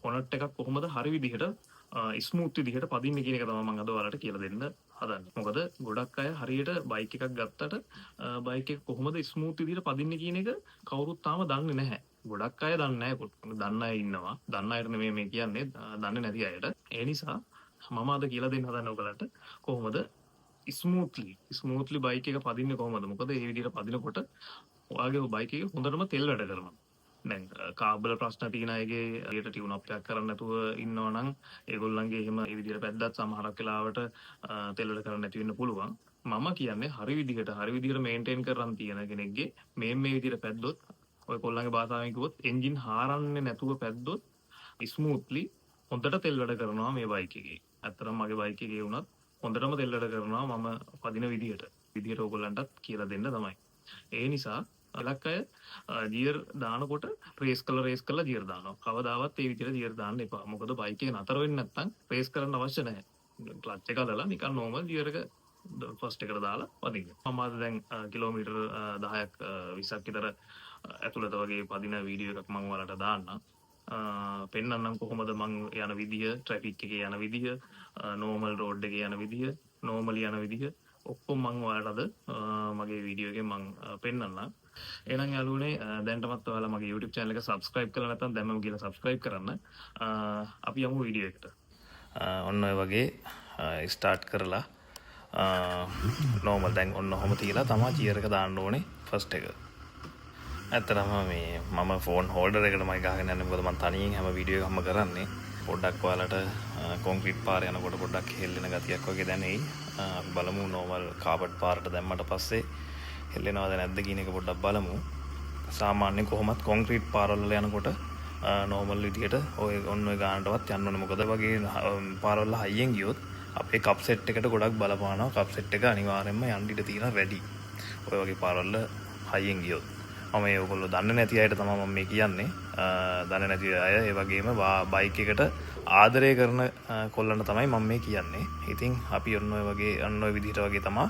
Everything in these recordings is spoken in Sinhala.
කොනට් එකක් කොහොමද හරි විදිහට ස්මූත් විදිහට පදින්නේ කියන එක තමයි මම අද ඔයාලට කියලා දෙන්න හදන්නේ. මොකද ගොඩක් අය හරියට බයික් එකක් ගත්තට බයික් එක කොහොමද ස්මූත් විදිහට පදින්නේ කියන එක කවුරුත් තාම දන්නේ නැහැ. ගොඩක් අය දන්නේ නැහැ. දන්න අය ඉන්නවා. දන්න අයට නෙමෙයි මේ කියන්නේ. දන්නේ නැති අයට. ඒ නිසා මම අද කියලා දෙන්න හදන්නේ ඔයාලට කොහොමද ස්මූත්ලි බයික් එක පදින්නේ කොහොමද? මොකද මේ විදිහට පදිනකොට ඔයාගේ බයික් එකේ හොඳටම තෙල් වැඩ කරනවා. දැන් කාබල ප්‍රශ්න තියෙන අයගේ එයට ටියුන් අප් එකක් කරන්න නැතුව ඉන්නවා නම් ඒගොල්ලන්ගේ එහෙම ඒ විදිහට පැද්දත් සමහරක් වෙලාවට තෙල් වැඩ කරන්න නැති වෙන්න පුළුවන්. මම කියන්නේ හරි විදිහට මේන්ටේන් කරන් තියෙන කෙනෙක්ගේ මේ විදිහට පැද්දොත් ඔය කොල්ලන්ගේ භාෂාවෙන් කිව්වොත් එන්ජින් හාරන්නේ නැතුව පැද්දොත් ස්මූත්ලි හොඳට තෙල් වැඩ කරනවා මේ බයික් එකේ. ඇත්තටම මගේ බයික් එකේ වුණත් හොඳටම තෙල් වැඩ කරනවා මම පදින විදිහට ඔයගොල්ලන්ටත් කියලා දෙන්න තමයි. ඒ නිසා අලක් අය ගියර් දානකොට රේස් කළා ගියර් දානවා. කවදාවත් ඒ විදිහට ගියර් දාන්න එපා. මොකද බයික් එක නතර වෙන්නේ නැත්නම් රේස් කරන්න අවශ්‍ය නැහැ. ක්ලච් එක අදලා නිකන් නෝමල් ගියර් එක ෆස්ට් එකට දාලා පදින්න. මම අද දැන් කිලෝමීටර් 10ක් 20ක් විතර ඇතුළත වගේ පදින වීඩියෝ එකක් මම ඔයාලට දාන්නම්. පෙන්වන්නම් කොහොමද මං යන විදිය, ට්‍රැෆික් එකේ යන විදිය, නෝමල් රෝඩ් එකේ යන විදිය, නෝමලි යන විදිය ඔක්කොම මං ඔයාලට අද මගේ වීඩියෝ එකෙන් මං පෙන්වන්නම්. එහෙනම් යාළුවනේ දැන්ටමත් ඔයාලා මගේ YouTube channel එක subscribe කරලා නැත්නම් දැන්ම ගිහලා subscribe කරන්න. අපි යමු වීඩියෝ එකට. ඔන්න ඔය වගේ ස්ටාර්ට් කරලා normal දැන් ඔන්න ඔහොම තියලා තමයි gear එක දාන්න ඕනේ first එක. ඇත්තටම මේ මම ෆෝන් හෝල්ඩර් එකට මම ගහගෙන යන්නේ මොකද මම තනියෙන් හැම වීඩියෝ එකක්ම කරන්නේ. පොඩ්ඩක් ඔයාලට කොන්ක්‍රීට් පාරේ යනකොට පොඩ්ඩක් හෙල්ලෙන ගතියක් වගේ දැනෙයි. අපි බලමු normal කාපට් පාරට දැම්මට පස්සේ හෙල්ලෙනවද නැද්ද කියන එක පොඩ්ඩක් බලමු. සාමාන්‍යයෙන් කොහොමත් කොන්ක්‍රීට් පාරවල යනකොට normal විදියට ඔය ඔන්න ඔය ගානටවත් යන්න ඕනේ. මොකද වගේ පාරවල හයියෙන් ගියොත් අපේ කප් සෙට් එකට ගොඩක් බලපානවා. කප් සෙට් එක අනිවාර්යයෙන්ම යන්න ඉඩ තියෙනවා වැඩි. ඔය වගේ පාරවල හයියෙන් ගියොත් මම ඔයගොල්ලෝ දන්නේ නැති අයට තමයි මම මේ කියන්නේ. දන්නේ නැති අය ඒ වගේම බයික් එකට ආදරය කරන කොල්ලන්ට තමයි මම මේ කියන්නේ. ඉතින් අපි ඔන්න ඔය විදිහට වගේ තමයි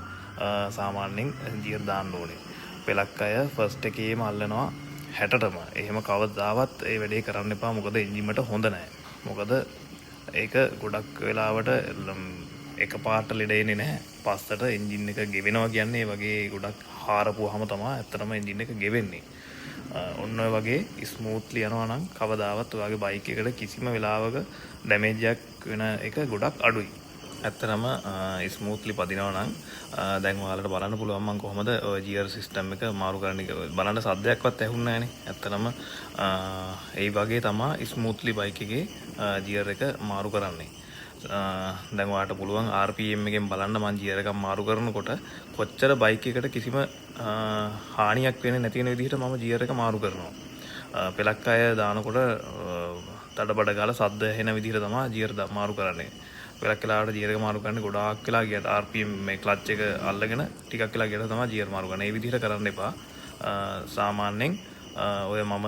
සාමාන්‍යයෙන් ගියර් දාන්න ඕනේ. පෙලක් අය ෆස්ට් එකේම අල්ලනවා 60ටම. එහෙම කවදාවත් ඒ වැඩේ කරන්න එපා. මොකද එන්ජින්කට හොඳ නැහැ. මොකද ඒක ගොඩක් වෙලාවට එකපාරට ලෙඩ එන්නේ නැහැ. පස්සට එන්ජින් එක ගෙවෙනවා කියන්නේ ඒ වගේ ගොඩක් හාරපුවාම තමයි ඇත්තටම එන්ජින් එක ගෙවෙන්නේ. ඔන්න ඔය වගේ ස්මූත්ලි යනවා නම් කවදාවත් ඔයාගේ බයික් එකට කිසිම වෙලාවක ඩැමේජ් එකක් වෙන එක ගොඩක් අඩුයි. ඇත්තටම ස්මූත්ලි පදිනවා නම් දැන් ඔයාලට බලන්න පුළුවන් මම කොහොමද ඔය ගියර් සිස්ටම් එක මාරු කරන්නේ බලන්න සද්දයක්වත් ඇහුන්නේ නැහනේ. ඇත්තටම ඒ වගේ තමයි ස්මූත්ලි බයික් එකේ ගියර් එක මාරු කරන්නේ. දැන් ඔයාලට පුළුවන් RPM එකෙන් බලන්න මම ගියර් එකක් මාරු කරනකොට කොච්චර බයික් එකට කිසිම හානියක් වෙන්නේ නැති වෙන විදිහට මම ගියර් එක මාරු කරනවා. පෙලක් අය දානකොට තඩබඩ ගාලා සද්ද ඇහෙන විදිහට තමයි ගියර් මාරු කරන්නේ. පෙලක් වෙලාවට ගියර් එක මාරු කරන්නේ ගොඩාක් වෙලා ගියට RPM මේ ක්ලච් එක අල්ලගෙන ටිකක් වෙලා ගියට තමයි ගියර් මාරු කරන්නේ. මේ විදිහට කරන්න එපා. සාමාන්‍යයෙන් ඔය මම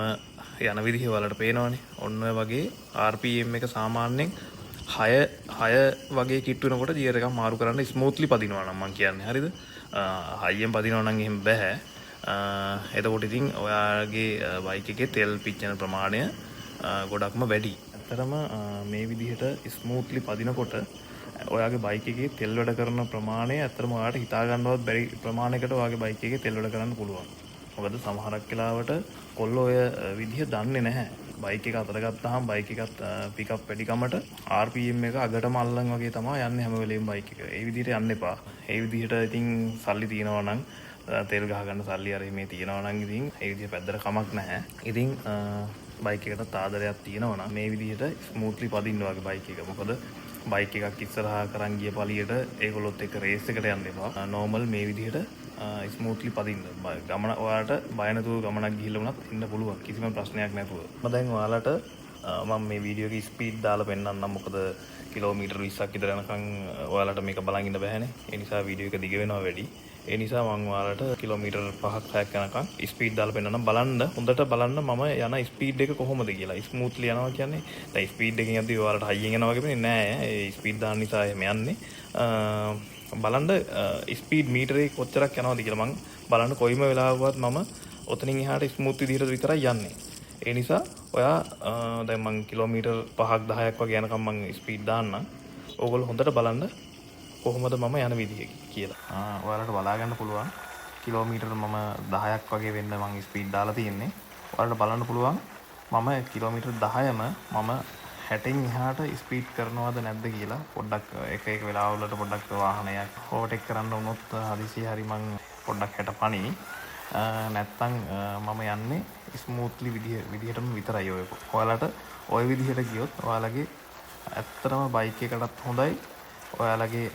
යන විදිහ වලට පේනවනේ. ඔන්න ඔය වගේ RPM එක සාමාන්‍යයෙන් 6 වගේ කිට් වෙනකොට ගියර් එකක් මාරු කරන්න ස්මූත්ලි පදිනවා නම් මම කියන්නේ. හරිද? හයියෙන් පදිනවා නම් එහෙම බෑ. එතකොට ඉතින් ඔයාගේ බයික් එකේ තෙල් පිච්චෙන ප්‍රමාණය ගොඩක්ම වැඩි. ඇත්තටම මේ විදිහට ස්මූත්ලි පදිනකොට ඔයාගේ බයික් එකේ තෙල් වැඩ කරන ප්‍රමාණය ඇත්තටම ඔයාලට හිතා ගන්නවත් බැරි ප්‍රමාණයකට ඔයාගේ බයික් එකේ තෙල් වැඩ කරන්න පුළුවන්. මොකද සමහරක් වෙලාවට කොල්ලෝ ඔය විදිහ දන්නේ නැහැ. බයික් එක අතට ගත්තාම බයික් එකත් පිකප් වැඩිකමට RPM එක අගටම අල්ලන් වගේ තමයි යන්නේ හැම වෙලෙම බයික් එක. ඒ විදිහට යන්න එපා. ඒ විදිහට ඉතින් සල්ලි තියනවා නම් තෙල් ගහ ගන්න සල්ලි අර මේ තියනවා නම් ඉතින් ඒ විදිහ පැද්දට කමක් නැහැ. ඉතින් බයික් එකට ආදරයක් තියෙනවා නම් මේ විදිහට ස්මූත්ලි පදින්න වගේ බයික් එක. මොකද බයික් එකක් ඉස්සරහා කරන් ගිය පළියට ඒගොල්ලොත් එක්ක රේස් එකට යන්න එපා. නෝමල් මේ විදිහට ස්මූත්ලි පදින්න. ගමන ඔයාලට බය නැතුව ගමනක් ගිහිල්ලා වුණත් ඉන්න පුළුවන්. කිසිම ප්‍රශ්නයක් නැතුව. මම දැන් ඔයාලට මම මේ වීඩියෝ එකේ ස්පීඩ් දාලා පෙන්නන්නම්. මොකද කිලෝමීටර් 20ක් විතර යනකම් ඔයාලට මේක බලන් ඉන්න බෑනේ. ඒ නිසා වීඩියෝ එක දිග වෙනවා වැඩි. ඒ නිසා මම ඔයාලට කිලෝමීටර් 5ක් 6ක් යනකම් ස්පීඩ් දාලා පෙන්නන්නම්. බලන්න හොඳට බලන්න මම යන ස්පීඩ් එක කොහොමද කියලා. ස්මූත්ලි යනවා කියන්නේ දැන් ස්පීඩ් එකකින් යද්දී ඔයාලට හයියෙන් යනවා වගේ වෙන්නේ නෑ. ඒ ස්පීඩ් දාන්න නිසා එහෙම යන්නේ. බලන්න ස්පීඩ් මීටරේ කොච්චරක් යනවද කියලා මම බලන්න කොයිම වෙලාවකවත් මම ඔතනින් එහාට ස්මූත් විදිහට විතරයි යන්නේ. ඒ නිසා ඔයා දැන් මං කිලෝමීටර් 5ක් 10ක් වගේ යනකම් මං ස්පීඩ් දාන්නම්. ඕගොල්ලෝ හොඳට බලන්න කොහොමද මම යන විදිය කියලා. ඔයාලට බලා ගන්න පුළුවන් කිලෝමීටර් මම 10ක් වගේ වෙන්න මං ස්පීඩ් දාලා තියෙන්නේ. ඔයාලට බලන්න පුළුවන් මම කිලෝමීටර් 10ම මම 60න් එහාට ස්පීඩ් කරනවද නැද්ද කියලා. පොඩ්ඩක් එක වෙලාවලට පොඩ්ඩක් වාහනයක් ඕවර්ටේක් කරන්න වුණොත් හදිසියෙ හරි මං පොඩ්ඩක් 60 පණි. නැත්තම් මම යන්නේ ස්මූත්ලි විදිහටම විතරයි ඔය. ඔයාලට ওই විදිහට ගියොත් ඔයාලගේ ඇත්තටම බයික් එකකටත් හොඳයි. ඔයාලගේ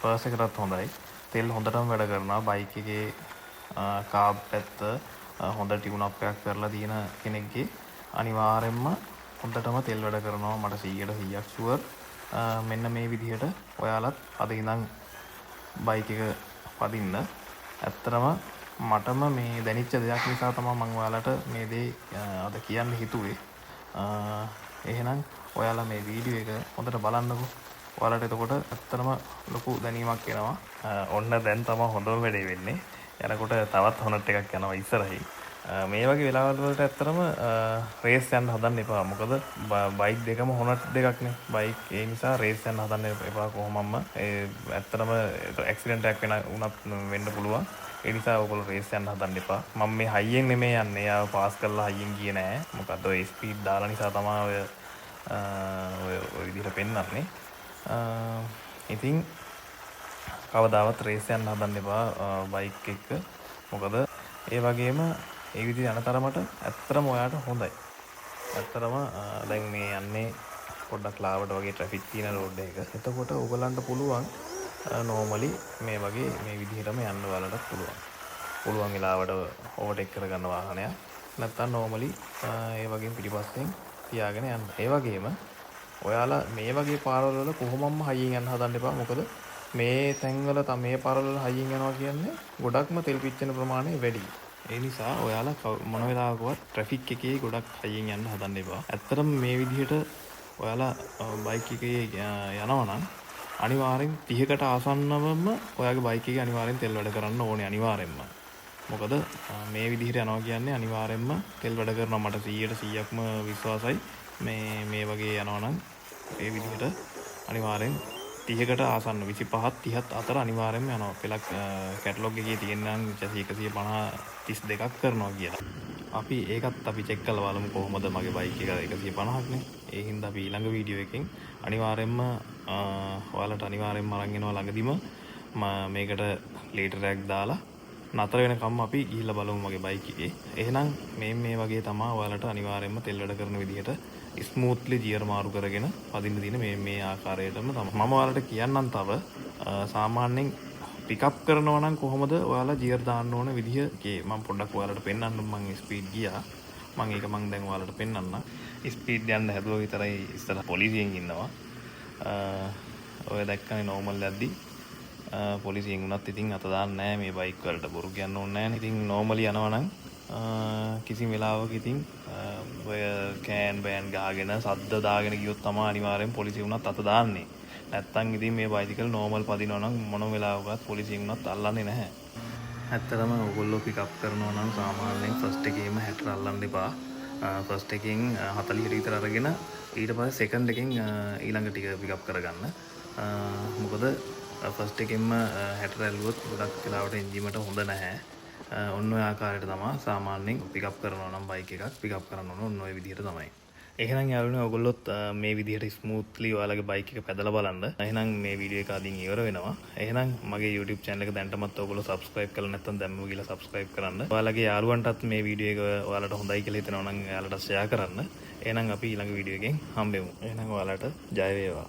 පර්ස් එකකටත් හොඳයි. තෙල් හොඳටම වැඩ කරනවා. බයික් එකේ කාබ් පැත්ත හොඳ ටියුන් අප් එකක් කරලා තියෙන කෙනෙක්ගේ අනිවාර්යෙන්ම හොඳටම තෙල් වැඩ කරනවා. මට 100% ෂුවර්. මෙන්න මේ විදිහට ඔයාලත් අද ඉඳන් බයික් එක පදින්න. ඇත්තටම මටම මේ දැනිච්ච දෙයක් නිසා තමයි මම ඔයාලට මේ දේ අද කියන්න හිතුවේ. එහෙනම් ඔයාලා මේ වීඩියෝ එක හොඳට බලන්නකෝ. ඔයාලට එතකොට ඇත්තටම ලොකු දැනීමක් එනවා. ඔන්න දැන් තමයි හොඳම වැඩේ වෙන්නේ. යනකොට තවත් හොනට් එකක් යනවා ඉස්සරහින්. මේ වගේ වෙලාවල් වලට ඇත්තටම රේස් යන්න හදන්න එපා. මොකද බයික් දෙකම හොනට් දෙකක්නේ. බයික් ඒ නිසා රේස් යන්න හදන්න එපා කොහොමම. ඇත්තටම ඇක්සිඩන්ට් එකක් වෙන්න පුළුවන්. ඒ නිසා ඔයගොල්ලෝ රේස් යන්න හදන්න එපා. මම මේ හයියෙන් නෙමෙයි යන්නේ. ආව පාස් කරලා හයියෙන් ගියේ නෑ. මොකද ඔය ස්පීඩ් දාලා නිසා තමයි ඔය විදිහට පෙන්නන්නේ. ඉතින් කවදාවත් රේස් යන්න හදන්න එපා බයික් එක. මොකද ඒ වගේම ඒ විදිහට යන තරමට ඇත්තටම ඔයාට හොඳයි. ඇත්තටම දැන් මේ යන්නේ පොඩ්ඩක් ලාවට වගේ ට්‍රැෆික් තියෙන රෝඩ් එකක. එතකොට ඔයගලන්ට පුළුවන් නෝමලි මේ වගේ මේ විදිහටම යන්න ඔයාලට පුළුවන් වෙලාවට ඕවර්ටේක් කරගන්න වාහනයක්. නැත්තම් නෝමලි ඒ වගේ පිටිපස්සෙන් තියාගෙන යන්න. ඒ වගේම ඔයාලා මේ වගේ පාරවල් වල කොහොමම හයියෙන් යන්න හදන්න එපා. මොකද මේ තැන්වල මේ පාරවල් වල හයියෙන් යනවා කියන්නේ ගොඩක්ම තෙල් පිච්චෙන ප්‍රමාණය වැඩි. ඒ නිසා ඔයාලා මොන වෙලාවකවත් ට්‍රැෆික් එකේ ගොඩක් හයියෙන් යන්න හදන්න එපා. ඇත්තටම මේ විදිහට ඔයාලා බයික් එකේ යනවා නම් අනිවාර්යෙන් 30කට ආසන්නවම ඔයාගේ බයික් එකේ අනිවාර්යෙන් තෙල් වැඩ කරන්න ඕනේ අනිවාර්යෙන්ම. මොකද මේ විදිහට යනවා කියන්නේ අනිවාර්යෙන්ම තෙල් වැඩ කරනවා. මට 100%ක්ම විශ්වාසයි. මේ වගේ යනවා නම් ඒ විදිහට අනිවාර්යෙන් 30කට ආසන්න 25ත් 30ත් අතර අනිවාර්යෙන්ම යනවා. පෙලක් කැටලොග් එකේ තියෙන නම් 150 32ක් කරනවා කියලා. අපි ඒකත් අපි චෙක් කරලා බලමු කොහොමද මගේ බයික් එක 150ක්නේ. ඒ හින්දා අපි ඊළඟ වීඩියෝ එකෙන් අනිවාර්යෙන්ම ඔයාලට අනිවාර්යෙන්ම අරන් එනවා ළඟදිම මේකට ලීටරයක් දාලා නතර වෙනකම් අපි ගිහිල්ලා බලමු මගේ බයික් එකේ. එහෙනම් මේ වගේ තමයි ඔයාලට අනිවාර්යෙන්ම තෙල් වැඩ කරන විදිහට ස්මූත්ලි ගියර් මාරු කරගෙන පදින්න දින මේ ආකාරයටම තමයි. මම ඔයාලට කියන්නම් තව සාමාන්‍යයෙන් පිකප් කරනවා නම් කොහොමද ඔයාලා ගියර් දාන්න ඕන විදිහ මම පොඩ්ඩක් ඔයාලට පෙන්නන්න. මම ස්පීඩ් ගියා. මම දැන් ඔයාලට පෙන්නන්න. ස්පීඩ් යන්න හැදුවා විතරයි ඉස්සර පොලිසියෙන් ඉන්නවා. ඔය දැක්කනේ නෝමල් යද්දි පොලිසියෙන් උනත් ඉතින් අත දාන්නේ නැහැ මේ බයික් වලට. බොරු කියන්න ඕනේ නැහැ. ඉතින් නෝමලි යනවා නම් කිසිම වෙලාවක ඉතින් ඔය කෑන් බෑන් ගහගෙන සද්ද දාගෙන ගියොත් තමයි අනිවාර්යෙන් පොලිසිය උනත් අත දාන්නේ. නැත්තම් ඉතින් මේ බයිසිකල් නෝමල් පදිනවා නම් මොන වෙලාවකවත් පොලිසියෙන් උනත් අල්ලන්නේ නැහැ. ඇත්තටම ඔයගොල්ලෝ පිකප් කරනවා නම් සාමාන්‍යයෙන් ෆස්ට් එකේම 60 අල්ලන්න එපා. ෆස්ට් එකෙන් 40ට විතර අරගෙන ඊට පස්සේ සෙකන්ඩ් එකෙන් ඊළඟ ටික පිකප් කරගන්න. මොකද ෆස්ට් එකෙන්ම 60 ඇල්ලුවොත් ගොඩක් වෙලාවට එන්ජිමට හොඳ නැහැ. ඔන්න ඔය ආකාරයට තමයි සාමාන්‍යයෙන් පිකප් කරනවා නම් බයික් එකක් පිකප් කරන්න ඕන ඔන්න ඔය විදිහට තමයි. එහෙනම් යාළුවනේ ඔයගොල්ලොත් මේ විදිහට ස්මූත්ලි ඔයාලගේ බයික් එක පැදලා බලන්න. එහෙනම් මේ වීඩියෝ එක අදින් ඉවර වෙනවා. එහෙනම් මගේ YouTube channel එක දැන්ටමත් ඔයගොල්ලෝ subscribe කරලා නැත්නම් දැම්ම ගිහලා subscribe කරන්න. ඔයාලගේ යාළුවන්ටත් මේ වීඩියෝ එක ඔයාලට හොඳයි කියලා හිතනවා නම් එයාලට share කරන්න. එහෙනම් අපි ඊළඟ වීඩියෝ එකෙන් හම්බෙමු. එහෙනම් ඔයාලට ජය වේවා.